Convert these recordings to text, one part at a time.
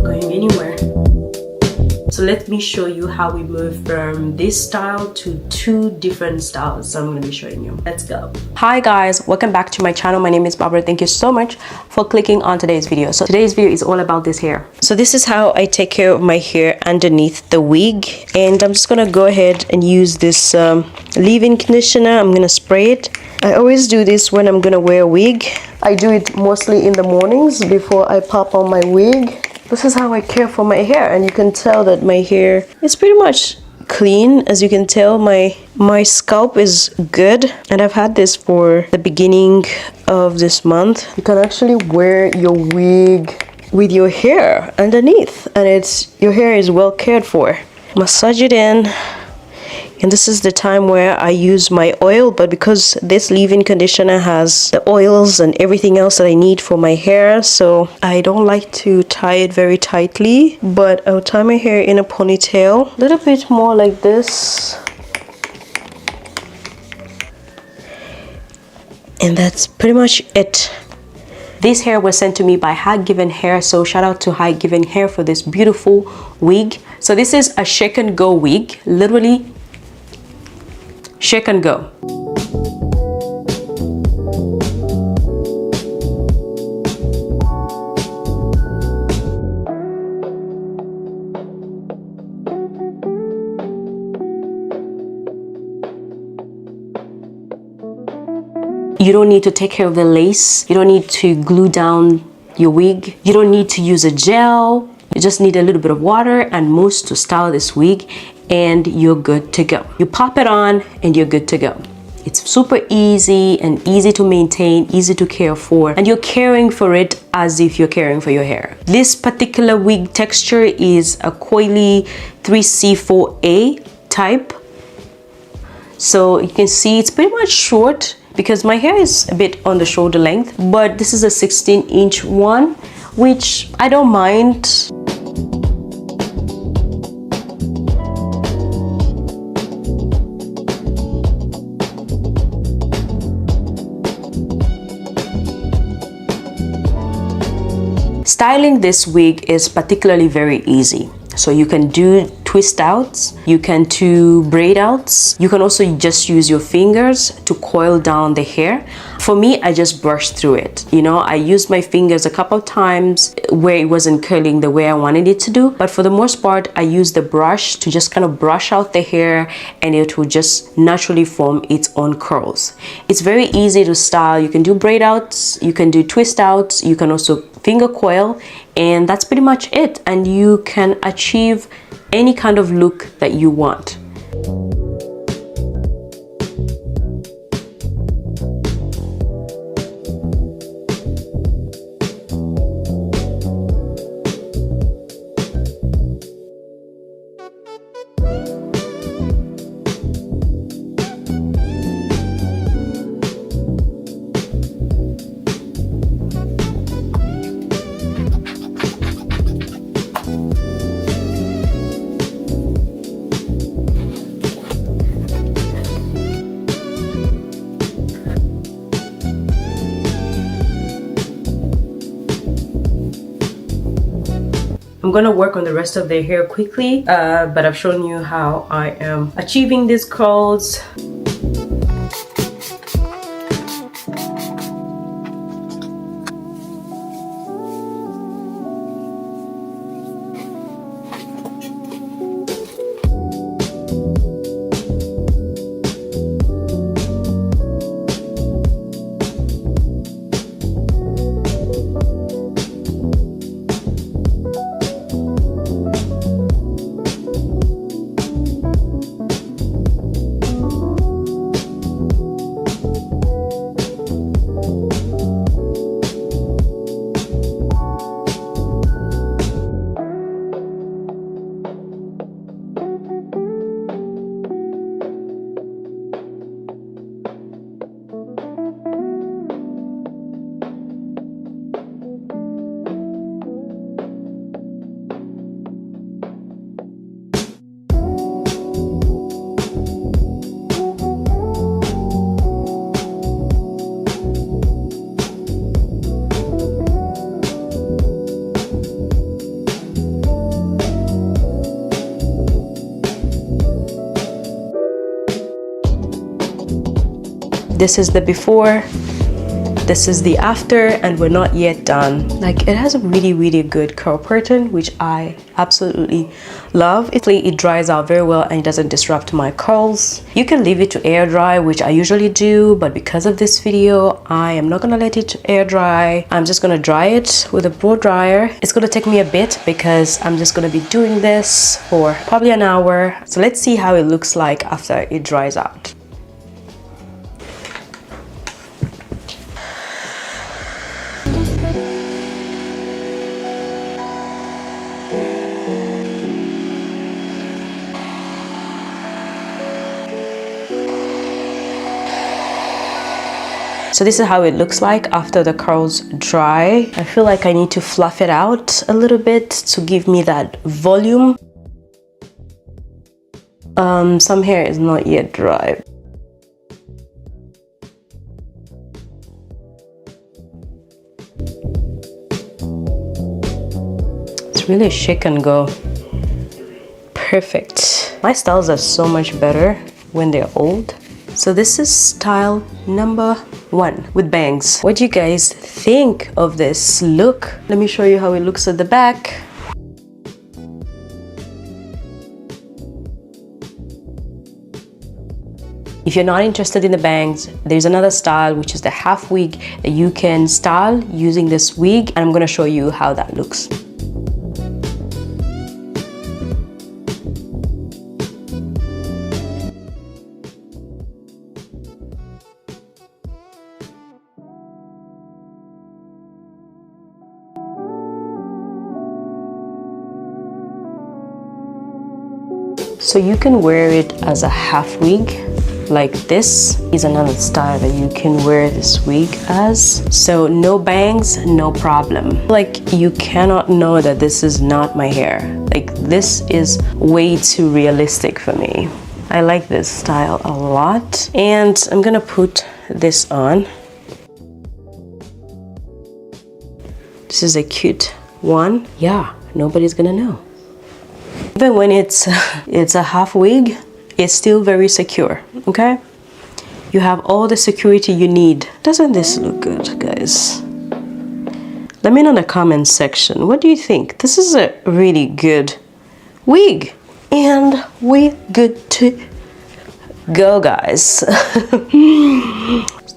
going anywhere. So let me show you how we move from this style to two different styles. So I'm going to be showing you. Let's go. Hi guys, welcome back to my channel. My name is Barbara. Thank you so much for clicking on today's video. So today's video is all about this hair. So this is how I take care of my hair underneath the wig. And I'm just going to go ahead and use this leave-in conditioner. I'm going to spray it. I always do this when I'm going to wear a wig. I do it mostly in the mornings before I pop on my wig. This is how I care for my hair, and you can tell that my hair is pretty much clean. As you can tell, my scalp is good, and I've had this for the beginning of this month. You can actually wear your wig with your hair underneath, and your hair is well cared for. Massage it in. And this is the time where I use my oil, but because this leave-in conditioner has the oils and everything else that I need for my hair, so I don't like to tie it very tightly, but I'll tie my hair in a ponytail, a little bit more like this. And that's pretty much it. This hair was sent to me by HerGivenHair, so shout out to HerGivenHair for this beautiful wig. So this is a shake and go wig, literally shake and go. You don't need to take care of the lace. You don't need to glue down your wig. You don't need to use a gel. You just need a little bit of water and mousse to style this wig, and you're good to go. You pop it on and you're good to go. It's super easy and easy to maintain, easy to care for, and you're caring for it as if you're caring for your hair. This particular wig texture is a Coily 3C4A type. So you can see it's pretty much short because my hair is a bit on the shoulder length, but this is a 16-inch one, which I don't mind. Styling this wig is particularly very easy. So you can do twist outs, you can do braid outs, you can also just use your fingers to coil down the hair. For me, I just brushed through it. You know, I used my fingers a couple of times where it wasn't curling the way I wanted it to do, but for the most part, I used the brush to just kind of brush out the hair, and it will just naturally form its own curls. It's very easy to style. You can do braid outs, you can do twist outs, you can also finger coil, and that's pretty much it. And you can achieve any kind of look that you want. I'm gonna work on the rest of their hair quickly, but I've shown you how I am achieving these curls. This is the before, this is the after, and we're not yet done. Like, it has a really good curl pattern, which I absolutely love. It dries out very well and it doesn't disrupt my curls. You can leave it to air dry, which I usually do, but because of this video, I am not gonna let it air dry. I'm just gonna dry it with a blow dryer. It's gonna take me a bit because I'm just gonna be doing this for probably an hour. So let's see how it looks like after it dries out. So this is how it looks like after the curls dry. I feel like I need to fluff it out a little bit to give me that volume. Some hair is not yet dry. It's really shake and go. Perfect. My styles are so much better when they're old. So this is style number 1 with bangs. What do you guys think of this look? Let me show you how it looks at the back. If you're not interested in the bangs, there's another style, which is the half wig that you can style using this wig, and I'm gonna show you how that looks. So you can wear it as a half wig, like this is another style that you can wear this wig as. So no bangs, no problem. Like, you cannot know that this is not my hair. Like, this is way too realistic for me. I like this style a lot, and I'm gonna put this on. This is a cute one. Yeah, nobody's gonna know. Even when it's a half wig, it's still very secure, okay? You have all the security you need. Doesn't this look good, guys? Let me know in the comment section, what do you think? This is a really good wig. And we're good to go, guys.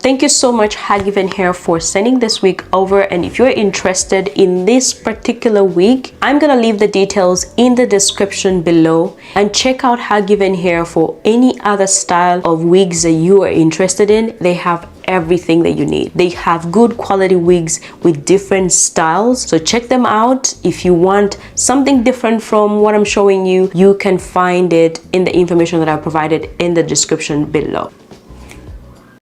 Thank you so much, HerGivenHair, for sending this wig over. And if you're interested in this particular wig, I'm gonna leave the details in the description below, and check out HerGivenHair for any other style of wigs that you are interested in. They have everything that you need. They have good quality wigs with different styles, so check them out. If you want something different from what I'm showing you, you can find it in the information that I provided in the description below.